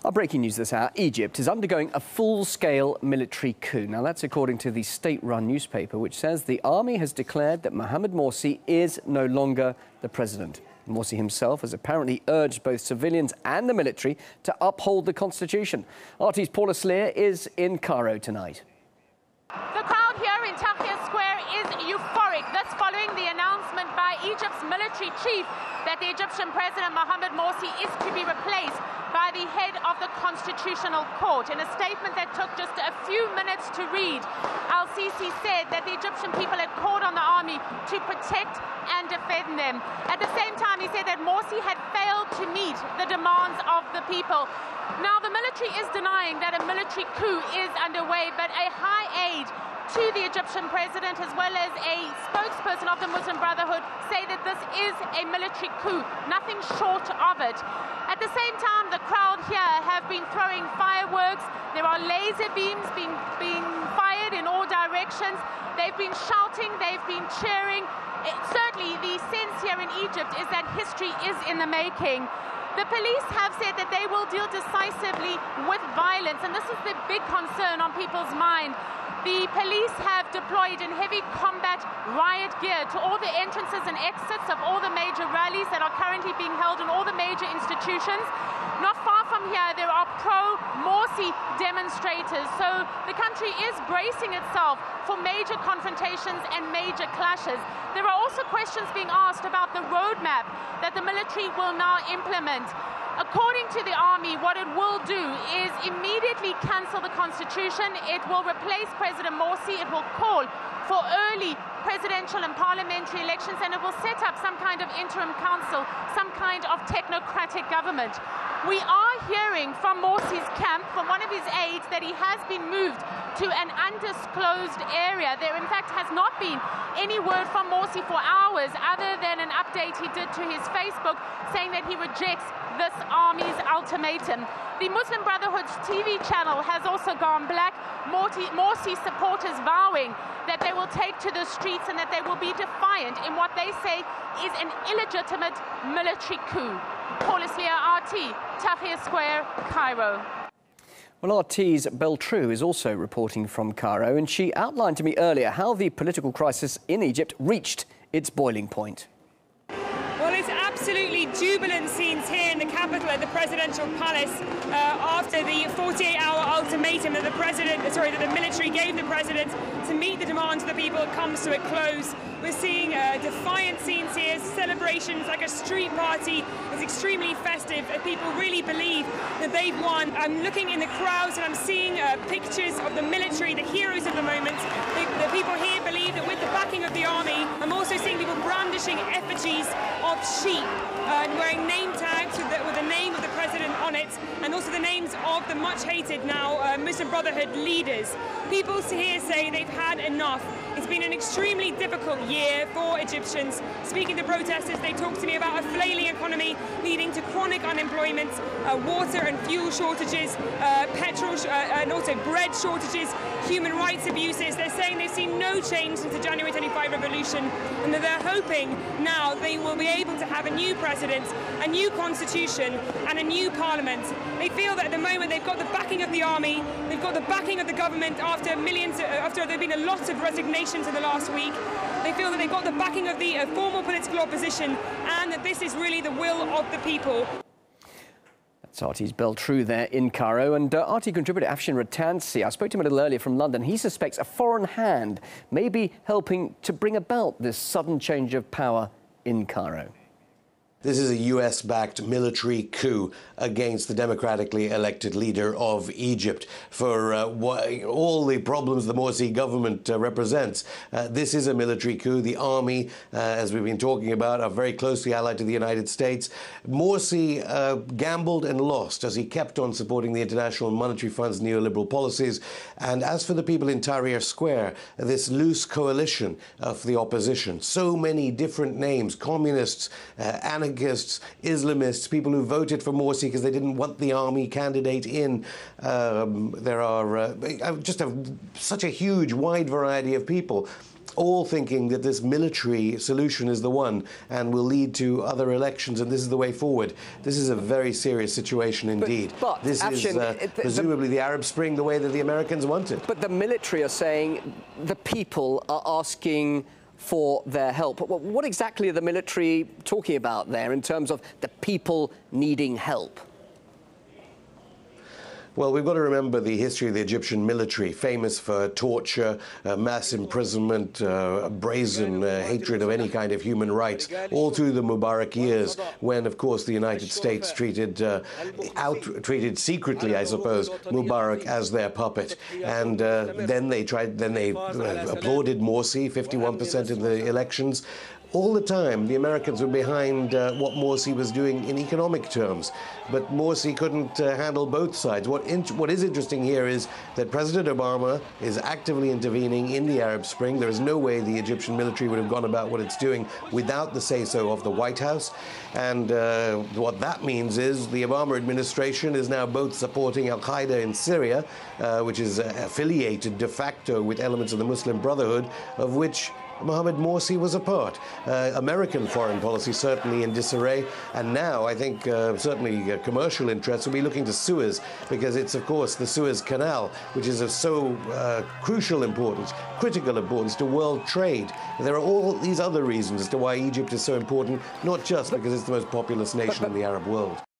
Our breaking news this hour, Egypt is undergoing a full-scale military coup. Now, that's according to the state-run newspaper, which says the army has declared that Mohamed Morsi is no longer the president. Morsi himself has apparently urged both civilians and the military to uphold the constitution. RT's Paula Sleer is in Cairo tonight. The crowd here in Tahrir Square is euphoric. That's following the announcement by Egypt's military chief that the Egyptian president Mohamed Morsi is to be replaced by the head of the Constitutional Court. In a statement that took just a few minutes to read, el-Sisi said that the Egyptian people had called on the army to protect and defend them. At the same time, he said that Morsi had failed to meet the demands of the people. Now, the military is denying that a military coup is underway, but a high aide to the Egyptian president, as well as a spokesperson of the Muslim Brotherhood, say that this is a military coup, nothing short of it. At the same time, the crowd here have been throwing fireworks. There are laser beams being fired in all directions. They've been shouting, they've been cheering. Certainly, the sense here in Egypt is that history is in the making. The police have said that they will deal decisively with violence, and this is the big concern on people's mind. The police have deployed in heavy combat riot gear to all the entrances and exits of all the major rallies that are currently being held in all the major institutions. Not far from here, there are pro-Morsi demonstrators. So the country is bracing itself for major confrontations and major clashes. There are also questions being asked about the roadmap that the military will now implement. According to the army, what it will do is immediately cancel the constitution. It will replace President Morsi. It will call for early presidential and parliamentary elections, and it will set up some kind of interim council, some kind of technocratic government. We are hearing from Morsi's camp, from one of his aides, that he has been moved to an undisclosed area. There, in fact, has not been any word from Morsi for hours, other than an update he did to his Facebook saying that he rejects this army's ultimatum. The Muslim Brotherhood's TV channel has also gone black. Morsi supporters vowing that they will take to the streets and that they will be defiant in what they say is an illegitimate military coup. Paula Sleer, RT, Tahrir Square, Cairo. Well, RT's Beltrou is also reporting from Cairo, and she outlined to me earlier how the political crisis in Egypt reached its boiling point. Well, it's absolutely jubilant scenes here in the capital at the presidential palace after the 48-hour ultimatum that the military gave the president to meet the demands of the people comes to a close. We're seeing defiant scenes here, celebrations like a street party. It's extremely festive. People really believe that they've won. I'm looking in the crowds and I'm seeing pictures of the military, the heroes of the moment. The people here believe that with the backing of the army, I'm also seeing people brandishing effigies of sheep and wearing name tags with the name of the president on it, and also the names of the much-hated now Muslim Brotherhood leaders. People here say they've had enough. It's been an extremely difficult year for Egyptians. Speaking to protesters, they talked to me about a flailing economy leading to chronic unemployment, water and fuel shortages, petrol and also bread shortages, human rights abuses. They're saying they've seen no change since the January 25 revolution, and that they're hoping now they will be able to have a new president, a new constitution and a new parliament. They feel that at the moment they've got the backing of the army, they've got the backing of the government after there have been a lot of resignations in the last week. They feel that they've got the backing of the formal political opposition, and that this is really the will of the people. That's RT's Beltrou there in Cairo. And RT contributor Afshin Rattansi, I spoke to him a little earlier from London. He suspects a foreign hand may be helping to bring about this sudden change of power in Cairo. This is a US-backed military coup against the democratically elected leader of Egypt. For all the problems the Morsi government represents, this is a military coup. The army, as we've been talking about, are very closely allied to the United States. Morsi gambled and lost as he kept on supporting the International Monetary Fund's neoliberal policies. And as for the people in Tahrir Square, this loose coalition of the opposition, so many different names, communists, anarchists, Islamists, people who voted for Morsi because they didn't want the army candidate in. There are just such a huge, wide variety of people. all thinking that this military solution is the one and will lead to other elections, and this is the way forward. This is a very serious situation indeed. But this is presumably the Arab Spring the way that the Americans want it. But the military are saying the people are asking for their help. What exactly are the military talking about there in terms of the people needing help? Well, we've got to remember the history of the Egyptian military, famous for torture, mass imprisonment, brazen hatred of any kind of human rights, all through the Mubarak years, when, of course, the United States treated secretly, I suppose, Mubarak as their puppet. And then they applauded Morsi, 51% in the elections. All the time, the Americans were behind what Morsi was doing in economic terms. But Morsi couldn't handle both sides. What is interesting here is that President Obama is actively intervening in the Arab Spring. There is no way the Egyptian military would have gone about what it's doing without the say-so of the White House. And what that means is the Obama administration is now both supporting al-Qaeda in Syria, which is affiliated de facto with elements of the Muslim Brotherhood, of which Mohamed Morsi was a part. American foreign policy certainly in disarray, and now I think certainly commercial interests will be looking to Suez, because it's of course the Suez Canal which is of so crucial importance, critical importance to world trade. There are all these other reasons as to why Egypt is so important, not just because it's the most populous nation in the Arab world.